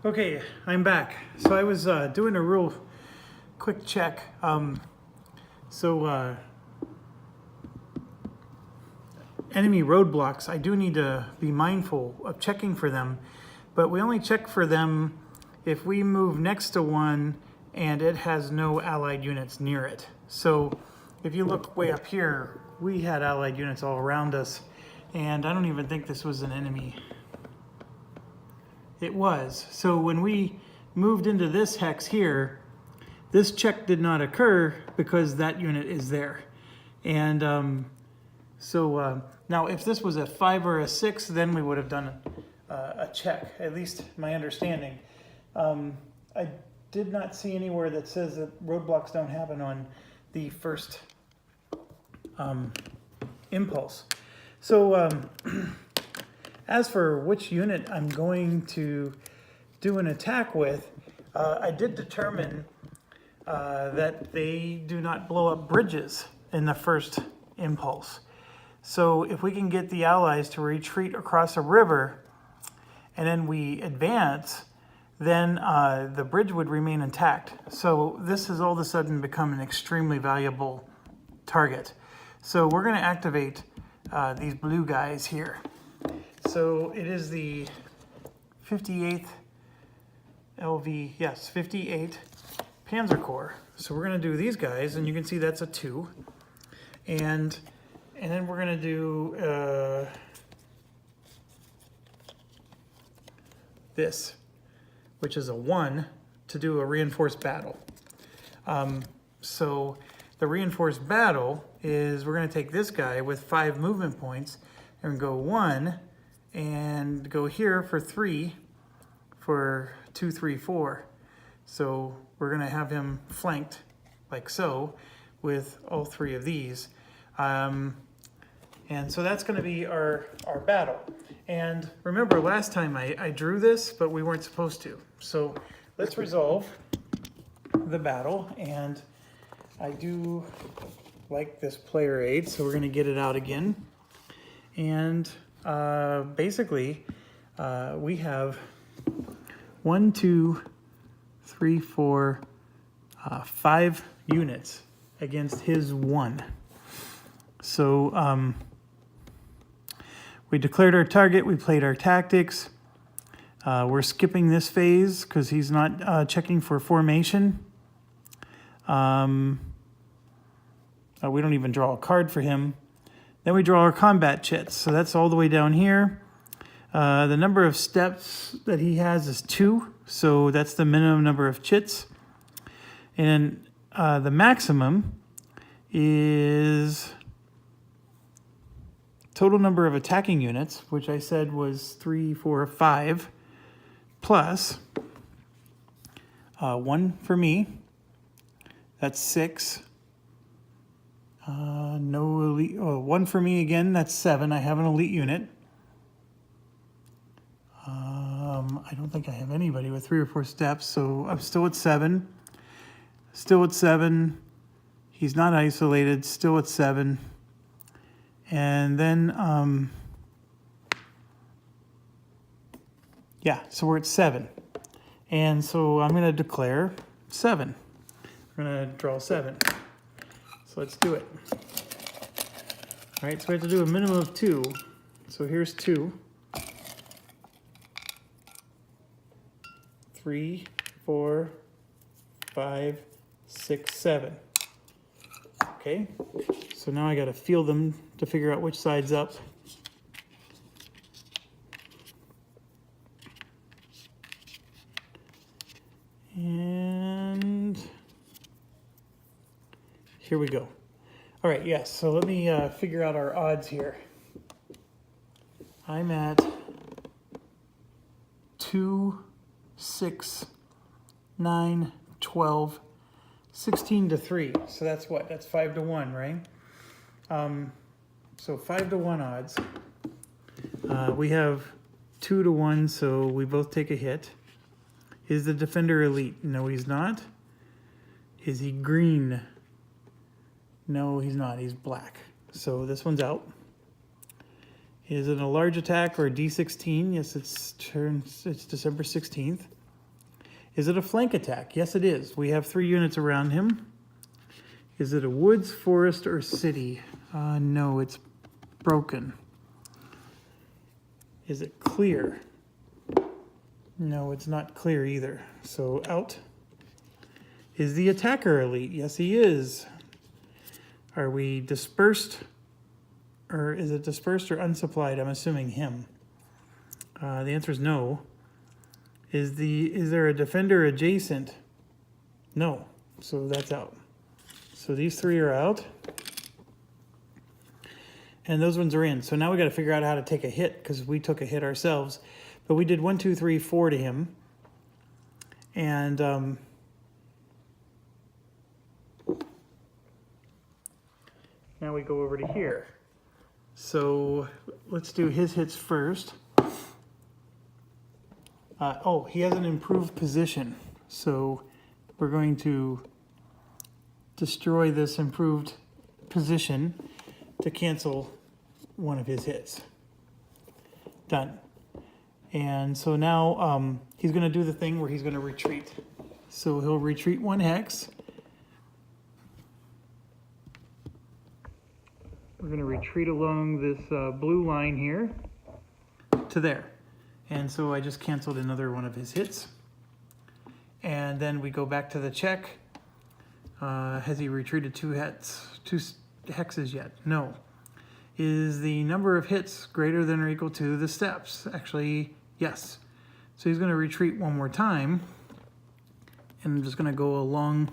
Okay, I'm back. So I was doing a real quick check. Enemy roadblocks, I do need to be mindful of checking for them, but we only check for them if we move next to one and it has no allied units near it. So if you look way up here, we had allied units all around us, and I don't even think this was an enemy. It was. So when we moved into this hex here, this check did not occur because that unit is there. And now if this was a 5 or a 6, then we would have done a check, at least my understanding. I did not see anywhere that says that roadblocks don't happen on the first impulse. So as for which unit I'm going to do an attack with, I did determine that they do not blow up bridges in the first impulse. So if we can get the allies to retreat across a river and then we advance, then the bridge would remain intact. So this has all of a sudden become an extremely valuable target. So we're going to activate these blue guys here. So it is the 58th LV, yes, 58 Panzer Corps. So we're going to do these guys, and you can see that's a 2. And then we're going to do this, which is a 1, to do a reinforced battle. So the reinforced battle is we're going to take this guy with 5 movement points and go 1 and go here for 3 for 2, 3, 4. So we're going to have him flanked like so with all 3 of these. And so that's going to be our battle. And remember, last time I drew this, but we weren't supposed to. So let's resolve the battle. And I do like this player aid, so we're going to get it out again. And basically, we have 1, 2, 3, 4, 5 units against his 1. So we declared our target, we played our tactics. We're skipping this phase because he's not checking for formation. We don't even draw a card for him. Then we draw our combat chits. So that's all the way down here. The number of steps that he has is 2. So that's the minimum number of chits. And the maximum is total number of attacking units, which I said was 3, 4, 5, plus 1 for me. That's 6. No elite. Oh, 1 for me again. That's 7. I have an elite unit. I don't think I have anybody with 3 or 4 steps, so I'm still at 7. Still at 7. He's not isolated. Still at 7. And then, yeah, so we're at 7. And so I'm going to declare 7. We're going to draw 7. So let's do it. All right, so we have to do a minimum of 2. So here's 2. 3, 4, 5, 6, 7. Okay, so now I got to feel them to figure out which side's up. And here we go. All right, yes, so let me figure out our odds here. I'm at 2, 6, 9, 12, 16 to 3. So that's what? That's 5 to 1, right? So 5 to 1 odds. We have 2 to 1, so we both take a hit. Is the defender elite? No, he's not. Is he green? No, he's not. He's black. So this one's out. Is it a large attack or a D16? Yes, it's December 16th. Is it a flank attack? Yes, it is. We have 3 units around him. Is it a woods, forest, or city? No, it's broken. Is it clear? No, it's not clear either. So out. Is the attacker elite? Yes, he is. Are we dispersed? Or is it dispersed or unsupplied? I'm assuming him. The answer is no. Is there a defender adjacent? No. So that's out. So these 3 are out. And those ones are in. So now we got to figure out how to take a hit, because we took a hit ourselves. But we did 1, 2, 3, 4 to him. And now we go over to here. So let's do his hits first. Oh, he has an improved position. So we're going to destroy this improved position to cancel one of his hits. Done. And so now he's going to do the thing where he's going to retreat. So he'll retreat 1 hex. We're going to retreat along this blue line here to there. And so I just canceled another one of his hits. And then we go back to the check. Has he retreated 2 hexes yet? No. Is the number of hits greater than or equal to the steps? Actually, yes. So he's going to retreat 1 more time. And I'm just going to go along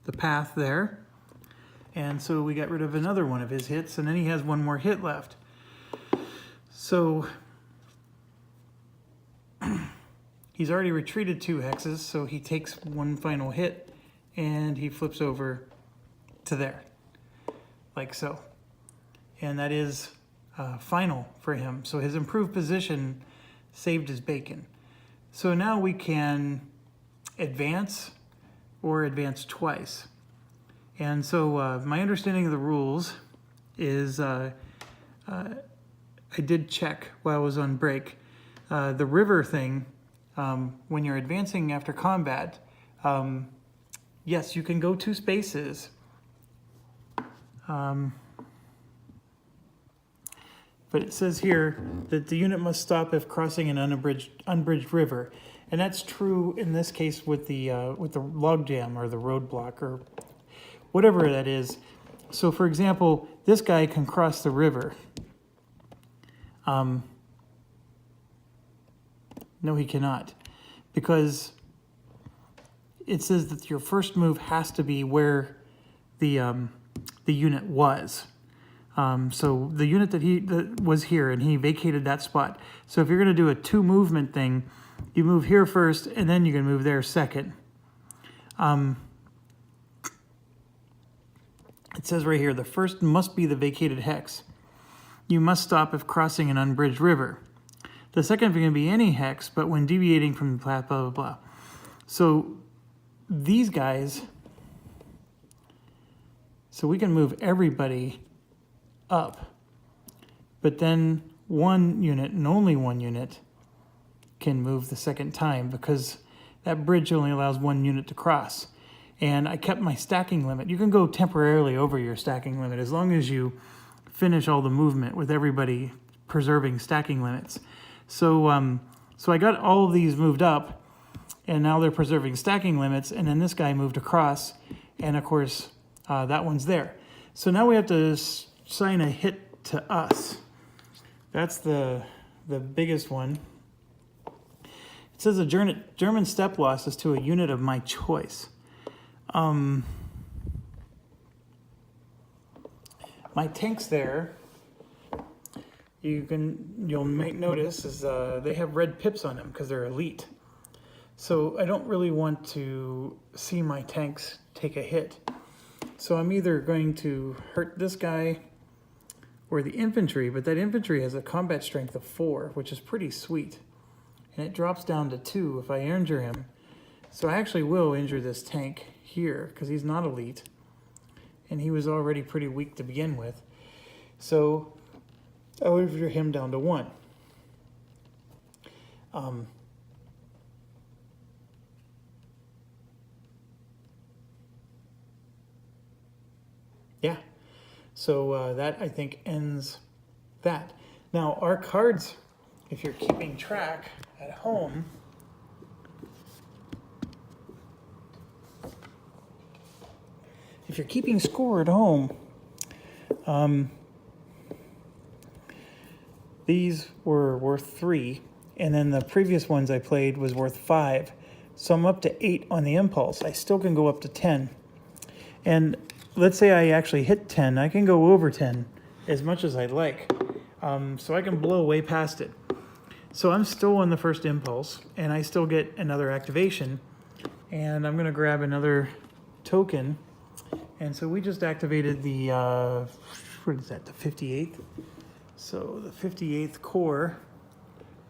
the path there. And so we got rid of another one of his hits, and then he has 1 more hit left. So he's already retreated 2 hexes, so he takes 1 final hit, and he flips over to there, like so. And that is final for him. So his improved position saved his bacon. So now we can advance or advance twice. And so my understanding of the rules is I did check while I was on break. The river thing, when you're advancing after combat, yes, you can go 2 spaces. But it says here that the unit must stop if crossing an unbridged river. And that's true in this case with the log jam or the roadblock or whatever that is. So for example, this guy can cross the river. No, he cannot, because it says that your first move has to be where the unit was. So the unit that was here, and he vacated that spot. So if you're going to do a 2 movement thing, you move here first, and then you can move there second. It says right here, the first must be the vacated hex. You must stop if crossing an unbridged river. The second can be any hex, but when deviating from the path, blah, blah, blah. So these guys, so we can move everybody up, but then 1 unit and only 1 unit can move the second time, because that bridge only allows 1 unit to cross. And I kept my stacking limit. You can go temporarily over your stacking limit as long as you finish all the movement with everybody preserving stacking limits. So so I got all of these moved up, and now they're preserving stacking limits, and then this guy moved across, and of course that one's there. So now we have to assign a hit to us. That's the biggest one. It says a German step loss is to a unit of my choice. My tanks there, you'll make notice is they have red pips on them because they're elite. So I don't really want to see my tanks take a hit. So I'm either going to hurt this guy or the infantry, but that infantry has a combat strength of 4, which is pretty sweet. And it drops down to 2 if I injure him. So I actually will injure this tank here because he's not elite. And he was already pretty weak to begin with. So I'll injure him down to 1. yeah. So that, I think, ends that. Now, our cards, if you're keeping track at home, if you're keeping score at home, these were worth 3, and then the previous ones I played was worth 5. So I'm up to 8 on the impulse. I still can go up to 10. And let's say I actually hit 10, I can go over 10 as much as I'd like. So I can blow way past it. So I'm still on the first impulse, and I still get another activation. And I'm gonna grab another token. And so we just activated the, what is that, the 58th? So the 58th core.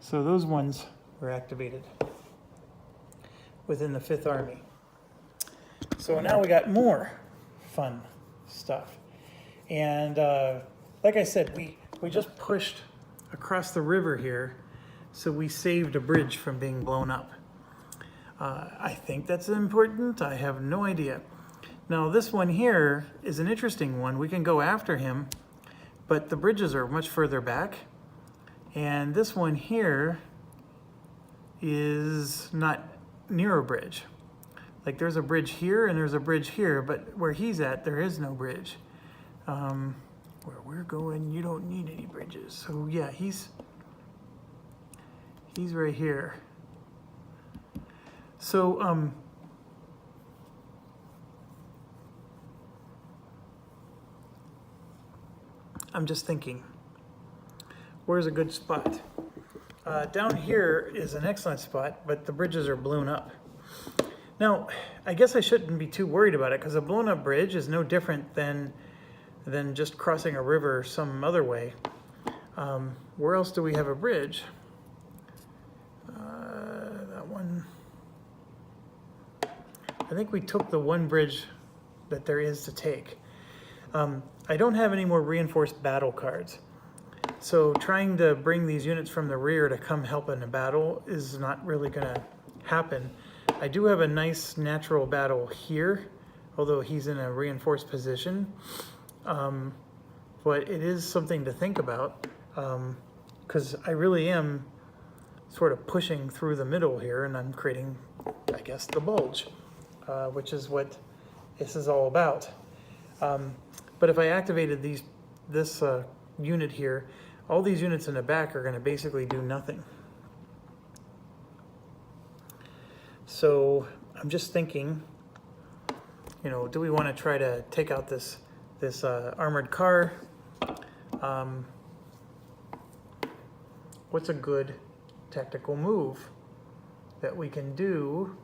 So those ones were activated within the 5th Army. So now we got more fun stuff. And like I said, we just pushed across the river here, so we saved a bridge from being blown up. I think that's important. I have no idea. Now this one here is an interesting one. We can go after him, but the bridges are much further back. And this one here is not near a bridge. Like there's a bridge here and there's a bridge here, but where he's at, there is no bridge. Where we're going, you don't need any bridges. So yeah, he's right here. So I'm just thinking, where's a good spot? Down here is an excellent spot, but the bridges are blown up. Now, I guess I shouldn't be too worried about it, because a blown up bridge is no different than just crossing a river some other way. Where else do we have a bridge? That one. I think we took the one bridge that there is to take. I don't have any more reinforced battle cards. So trying to bring these units from the rear to come help in a battle is not really going to happen. I do have a nice natural battle here, although he's in a reinforced position. But it is something to think about, because I really am sort of pushing through the middle here, and I'm creating, I guess, the bulge, which is what this is all about. But if I activated this unit here, all these units in the back are going to basically do nothing. So I'm just thinking, you know, do we want to try to take out this armored car? What's a good tactical move that we can do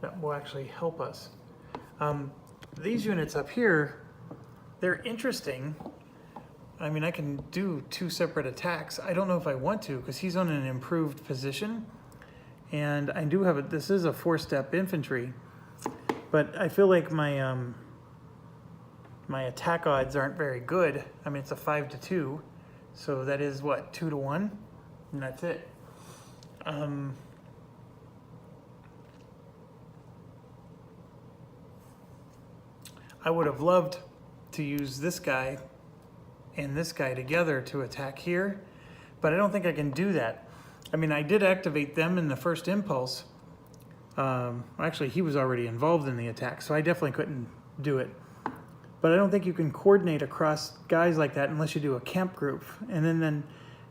that will actually help us? These units up here, they're interesting. I mean, I can do 2 separate attacks. I don't know if I want to, because he's on an improved position. And I do have this is a 4-step infantry, but I feel like my my attack odds aren't very good. I mean, it's a 5-2, so that is what, 2-1, and that's it. I would have loved to use this guy and this guy together to attack here, but I don't think I can do that. I mean, I did activate them in the first impulse. Actually, he was already involved in the attack, so I definitely couldn't do it. But I don't think you can coordinate across guys like that unless you do a camp group, and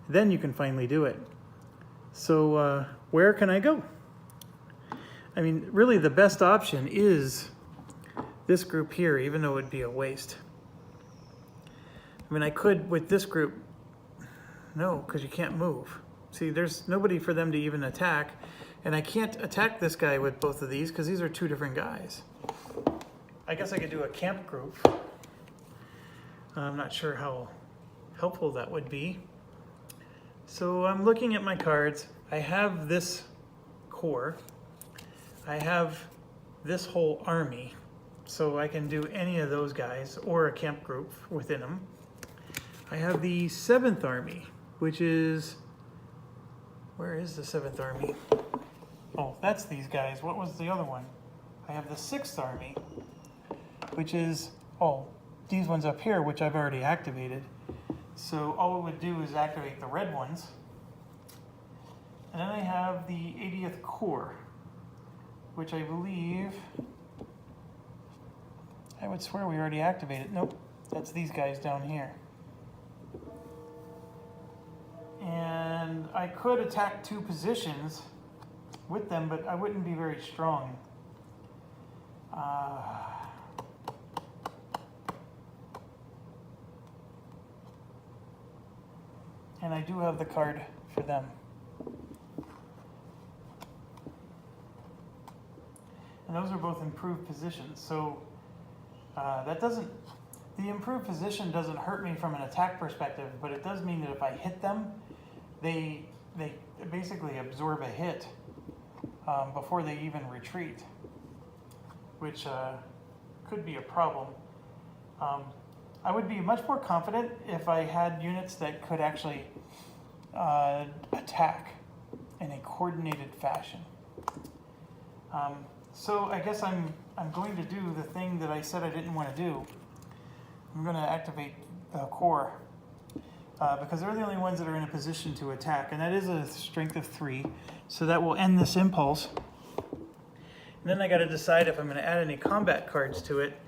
then you can finally do it. So where can I go? I mean, really the best option is this group here, even though it'd be a waste. I mean, I could with this group, no, because you can't move. See, there's nobody for them to even attack, and I can't attack this guy with both of these because these are 2 different guys. I guess I could do a camp group. I'm not sure how helpful that would be. So I'm looking at my cards. I have this core. I have this whole army. So I can do any of those guys or a camp group within them. I have the 7th Army, which is, where is the 7th Army? Oh, that's these guys. What was the other one? I have the 6th Army, which is, oh, these ones up here, which I've already activated. So all it would do is activate the red ones. And then I have the 80th core, which I believe, I would swear we already activated. Nope, that's these guys down here. And I could attack 2 positions with them, but I wouldn't be very strong. And I do have the card for them. And those are both improved positions. So the improved position doesn't hurt me from an attack perspective, but it does mean that if I hit them, they basically absorb a hit before they even retreat, which could be a problem. I would be much more confident if I had units that could actually attack in a coordinated fashion. So I guess I'm going to do the thing that I said I didn't want to do. I'm going to activate the core because they're the only ones that are in a position to attack, and that is a strength of 3, so that will end this impulse. And then I got to decide if I'm going to add any combat cards to it.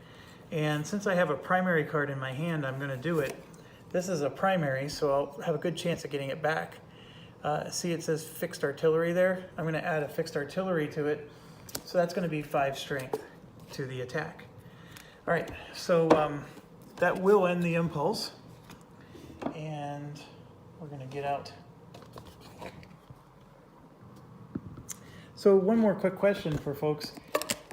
And since I have a primary card in my hand, I'm going to do it. This is a primary, so I'll have a good chance of getting it back. See, it says fixed artillery there. I'm going to add a fixed artillery to it. So that's going to be 5 strength to the attack. All right, so that will end the impulse. And we're going to get out. So one more quick question for folks.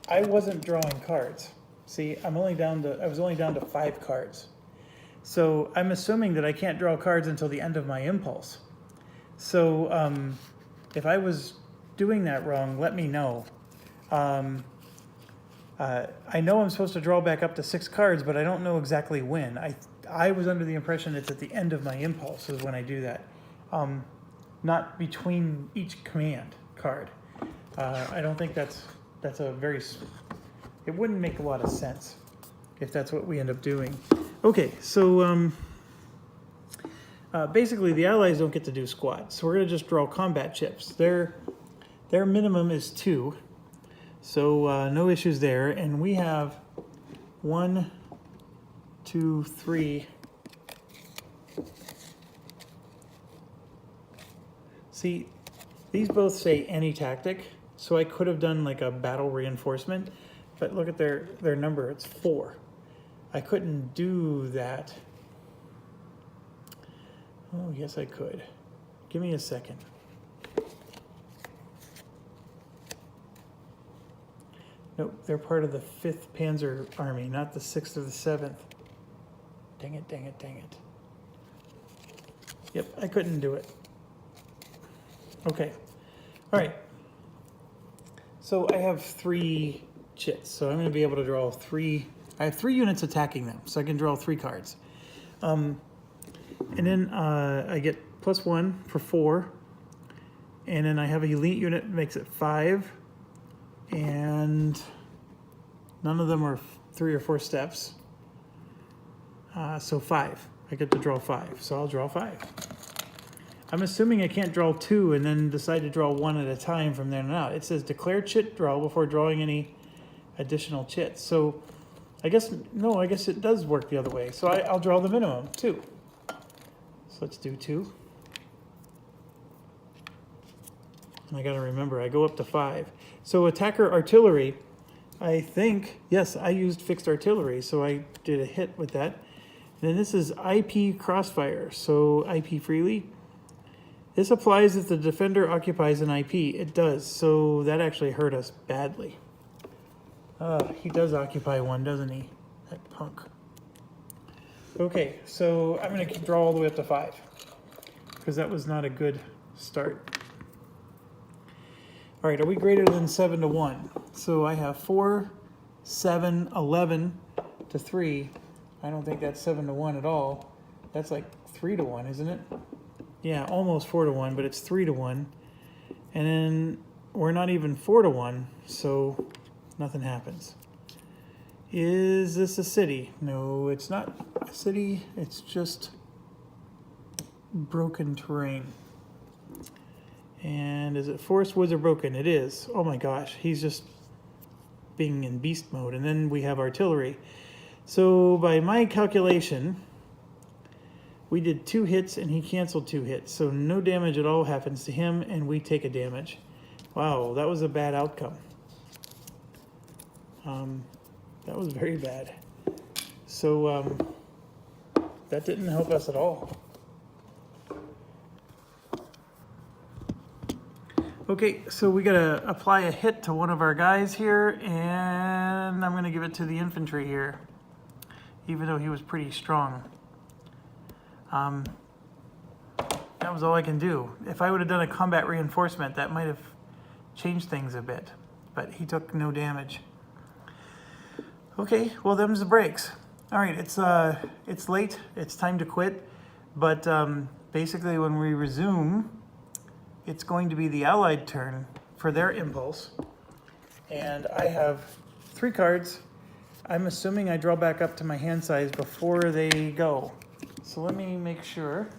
I wasn't drawing cards. See, I was only down to 5 cards. So I'm assuming that I can't draw cards until the end of my impulse. So if I was doing that wrong, let me know. I know I'm supposed to draw back up to 6 cards, but I don't know exactly when. I was under the impression it's at the end of my impulse is when I do that, not between each command card. I don't think that's a very, it wouldn't make a lot of sense if that's what we end up doing. Okay, so basically the allies don't get to do squad, so we're going to just draw combat chips. Their minimum is 2, so no issues there. And we have 1, 2, 3. See, these both say any tactic, so I could have done like a battle reinforcement, but look at their number, it's 4. I couldn't do that. Oh, yes, I could. Give me a second. Nope, they're part of the 5th Panzer Army, not the 6th or the 7th. Dang it, dang it, dang it. Yep, I couldn't do it. Okay, all right. So I have 3 chits, so I'm going to be able to draw 3. I have 3 units attacking them, so I can draw 3 cards. And then I get +1 for 4. And then I have an elite unit that makes it 5. And none of them are 3 or 4 steps. So 5. I get to draw 5, so I'll draw 5. I'm assuming I can't draw 2 and then decide to draw 1 at a time from there on out. It says declare chit draw before drawing any additional chits. So I guess it does work the other way. So I'll draw the minimum, 2. So let's do 2. And I gotta remember, I go up to 5. So attacker artillery, I think, yes, I used fixed artillery, so I did a hit with that. And then this is IP crossfire, so IP freely. This applies if the defender occupies an IP. It does, so that actually hurt us badly. He does occupy one, doesn't he? That punk. Okay, so I'm going to draw all the way up to 5, because that was not a good start. All right, are we greater than 7 to 1? So I have 4, 7, 11 to 3. I don't think that's 7 to 1 at all. That's like 3 to 1, isn't it? Yeah, almost 4 to 1, but it's 3 to 1. And then we're not even 4 to 1, so nothing happens. Is this a city? No, it's not a city. It's just broken terrain. And is it forest, woods, or broken? It is. Oh my gosh, he's just being in beast mode. And then we have artillery. So by my calculation, we did 2 hits and he canceled 2 hits. So no damage at all happens to him and we take a damage. Wow, that was a bad outcome. That was very bad. So that didn't help us at all. Okay, so we gotta apply a hit to one of our guys here, and I'm gonna give it to the infantry here, even though he was pretty strong. That was all I can do. If I would have done a combat reinforcement, that might have changed things a bit, but he took no damage. Okay, well, them's the breaks. All right, it's late, it's time to quit, but basically when we resume, it's going to be the Allied turn for their impulse. And I have 3 cards. I'm assuming I draw back up to my hand size before they go. So let me make sure.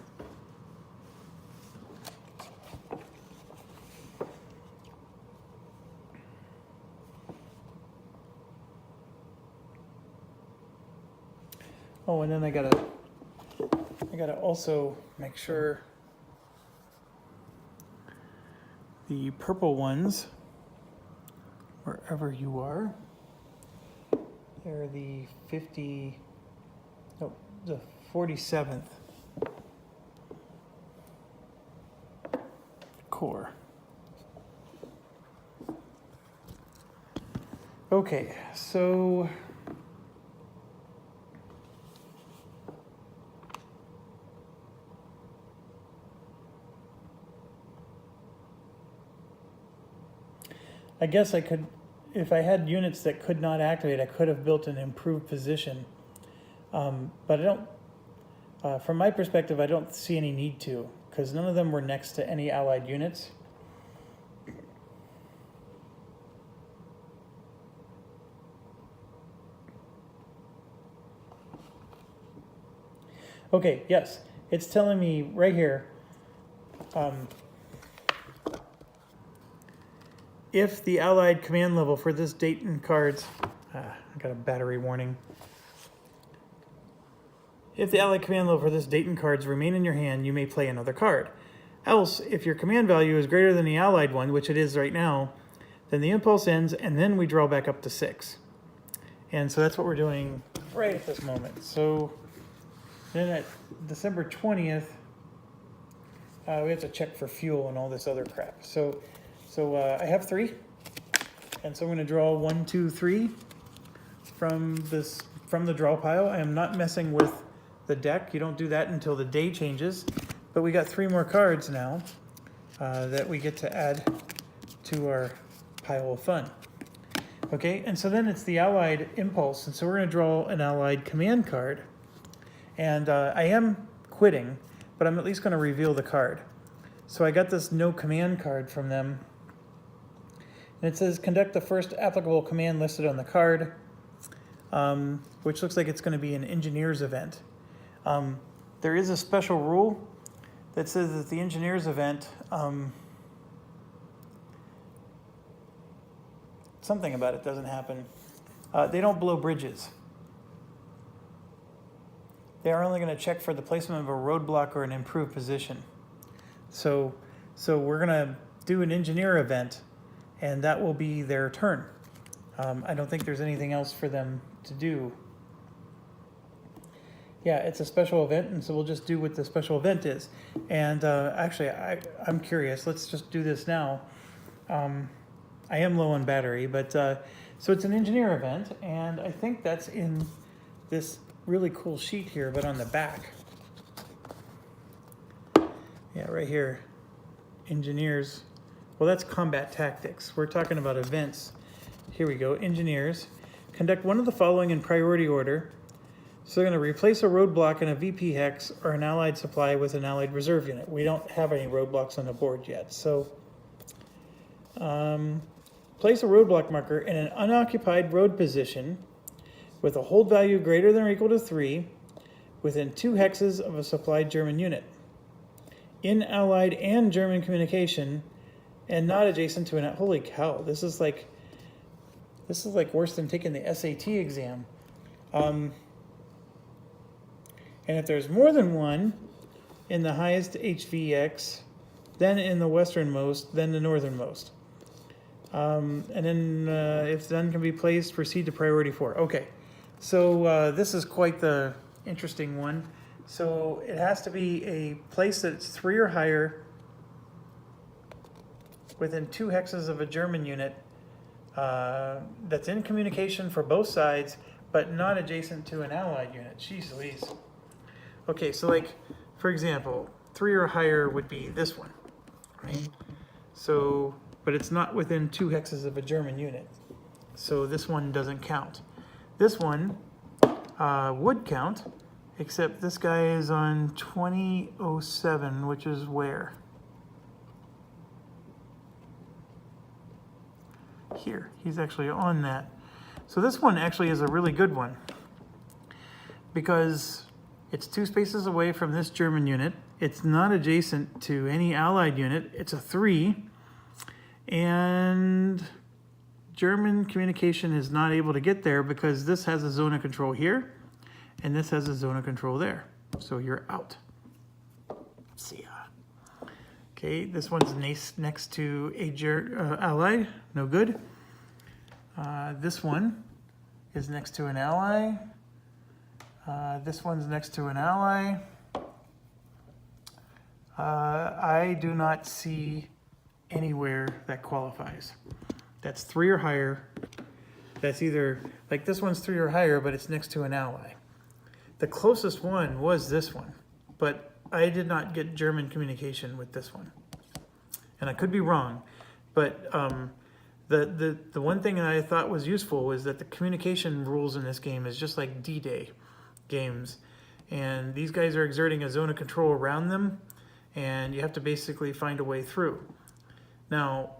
Oh, and then I gotta also make sure the purple ones, wherever you are, they're the 47th Corps. Okay, so I guess I could, if I had units that could not activate, I could have built an improved position. But I don't, from my perspective, I don't see any need to, because none of them were next to any Allied units. Okay, yes, it's telling me right here, if the Allied command level for this date and cards, I got a battery warning. If the Allied command level for this date and cards remain in your hand, you may play another card. Else, if your command value is greater than the Allied one, which it is right now, then the impulse ends and then we draw back up to 6. And so that's what we're doing right at this moment. So then at December 20th, we have to check for fuel and all this other crap. So I have 3, and so I'm going to draw 1, 2, 3 from the draw pile. I am not messing with the deck. You don't do that until the day changes. But we got 3 more cards now that we get to add to our pile of fun. Okay, and so then it's the Allied impulse, and so we're going to draw an Allied command card. And I am quitting, but I'm at least going to reveal the card. So I got this no command card from them. And it says, conduct the first applicable command listed on the card, which looks like it's going to be an engineer's event. There is a special rule that says that the engineer's event, something about it doesn't happen. They don't blow bridges. They are only going to check for the placement of a roadblock or an improved position. So we're going to do an engineer event, and that will be their turn. I don't think there's anything else for them to do. Yeah, it's a special event, and so we'll just do what the special event is. And actually, I'm curious. Let's just do this now. I am low on battery, but so it's an engineer event, and I think that's in this really cool sheet here, but on the back. Yeah, right here, engineers. Well, that's combat tactics. We're talking about events. Here we go, engineers. Conduct one of the following in priority order. So they're going to replace a roadblock in a VP hex or an Allied supply with an Allied reserve unit. We don't have any roadblocks on the board yet. So place a roadblock marker in an unoccupied road position with a hold value greater than or equal to 3 within 2 hexes of a supplied German unit, in Allied and German communication, and not adjacent to an... Holy cow, this is like worse than taking the SAT exam. And if there's more than one in the highest HVX, then in the westernmost, then the northernmost. And then if none can be placed, proceed to priority 4. Okay, so this is quite the interesting one. So it has to be a place that's 3 or higher within 2 hexes of a German unit that's in communication for both sides, but not adjacent to an Allied unit. Jeez Louise. Okay, so like, for example, 3 or higher would be this one, right? So, but it's not within 2 hexes of a German unit. So this one doesn't count. This one would count, except this guy is on 2007, which is where? Here, he's actually on that. So this one actually is a really good one because it's 2 spaces away from this German unit. It's not adjacent to any Allied unit. It's a 3. And German communication is not able to get there because this has a zone of control here and this has a zone of control there. So you're out. See ya. Okay, this one's next to a Allied. No good. This one is next to an ally. This one's next to an ally. I do not see anywhere that qualifies. That's 3 or higher. That's either, like this one's 3 or higher, but it's next to an ally. The closest one was this one, but I did not get German communication with this one. And I could be wrong, but the one thing that I thought was useful was that the communication rules in this game is just like D-Day games. And these guys are exerting a zone of control around them, and you have to basically find a way through. Now,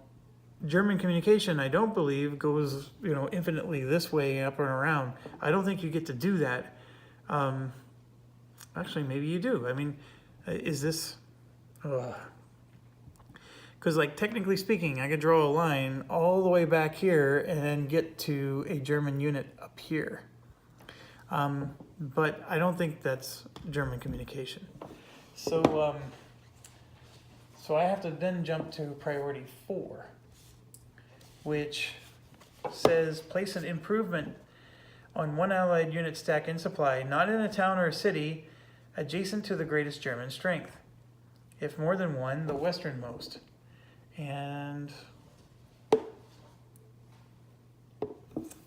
German communication, I don't believe, goes, you know, infinitely this way, up and around. I don't think you get to do that. Actually, maybe you do. I mean, is this... Because, like, technically speaking, I could draw a line all the way back here and then get to a German unit up here. But I don't think that's German communication. So, so I have to then jump to priority 4, which says place an improvement on one Allied unit stack in supply, not in a town or a city, adjacent to the greatest German strength. If more than one, the westernmost. And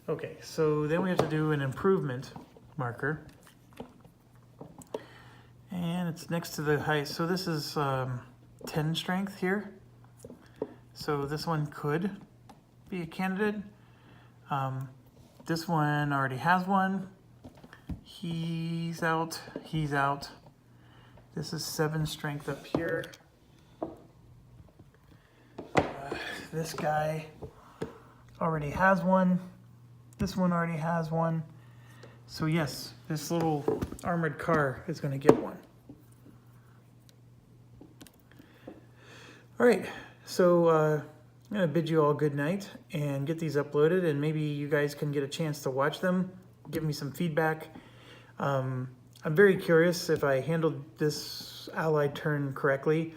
okay, so then we have to do an improvement marker, and it's next to the height. So this is 10 strength here, so this one could be a candidate. This one already has one. He's out. This is 7 strength up here. This guy already has one. This one already has one. So yes, this little armored car is going to get one. All right, so I'm going to bid you all good night and get these uploaded, and maybe you guys can get a chance to watch them. Give me some feedback. I'm very curious if I handled this Allied turn correctly.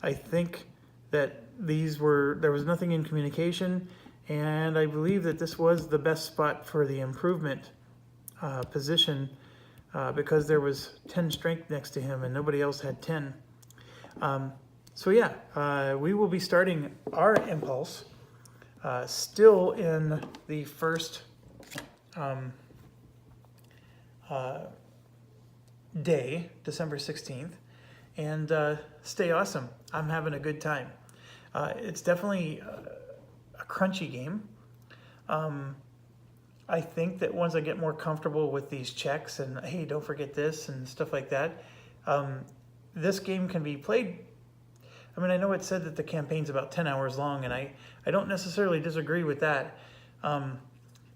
I think that there was nothing in communication, and I believe that this was the best spot for the improvement position because there was 10 strength next to him and nobody else had 10. So yeah, we will be starting our impulse still in the first day, December 16th, and stay awesome. I'm having a good time. It's definitely a crunchy game. I think that once I get more comfortable with these checks and, hey, don't forget this and stuff like that, this game can be played. I mean, I know it said that the campaign's about 10 hours long, and I don't necessarily disagree with that.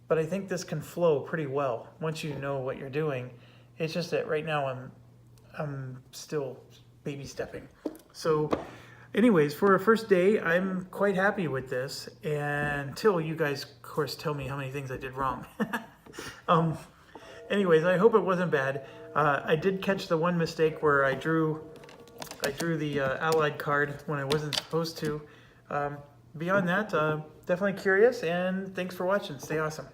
but I think this can flow pretty well once you know what you're doing. It's just that right now I'm still baby stepping. So anyways, for a first day, I'm quite happy with this, until you guys, of course, tell me how many things I did wrong. Anyways, I hope it wasn't bad. I did catch the one mistake where I drew the allied card when I wasn't supposed to. Beyond that, definitely curious, and thanks for watching. Stay awesome.